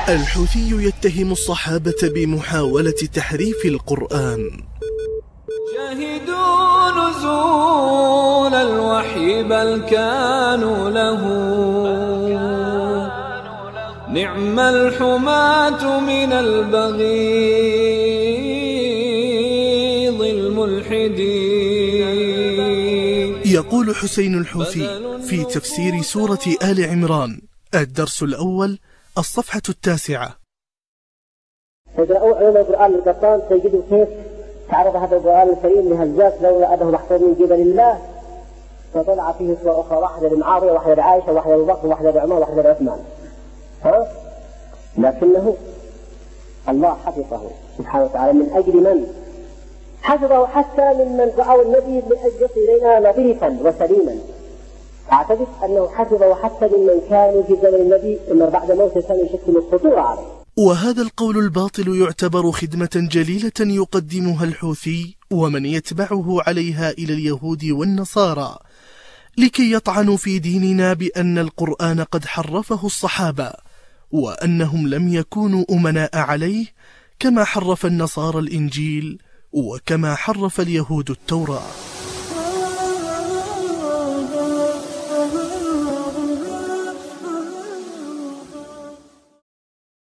الحوثي يتهم الصحابة بمحاولة تحريف القرآن. شهدوا نزول الوحي بل كانوا له نعم الحماة من البغيض الملحدين. يقول حسين الحوثي في تفسير سورة آل عمران الدرس الأول الصفحة 9: تقرأوا علوم القرآن القطان تجدوا كيف تعرض هذا القرآن الكريم لهزات لولا أنه محفوظ من قبل الله، فطلع فيه سورة أخرى، واحدة لمعاوية واحدة لعائشة واحدة لأبو بكر واحدة لعمر واحدة لعثمان، لكنه الله حفظه سبحانه وتعالى. من أجل من حفظه؟ حتى ممن رأوا النبي من أجل يصل إلينا نظيفا وسليما. أعتقد أنه حفظه حتى ممن كانوا في زمن النبي ثم بعد موته كان يشكل الخطورة عليه. وهذا القول الباطل يعتبر خدمة جليلة يقدمها الحوثي ومن يتبعه عليها إلى اليهود والنصارى لكي يطعنوا في ديننا بأن القرآن قد حرفه الصحابة، وأنهم لم يكونوا أمناء عليه كما حرف النصارى الإنجيل وكما حرف اليهود التوراة.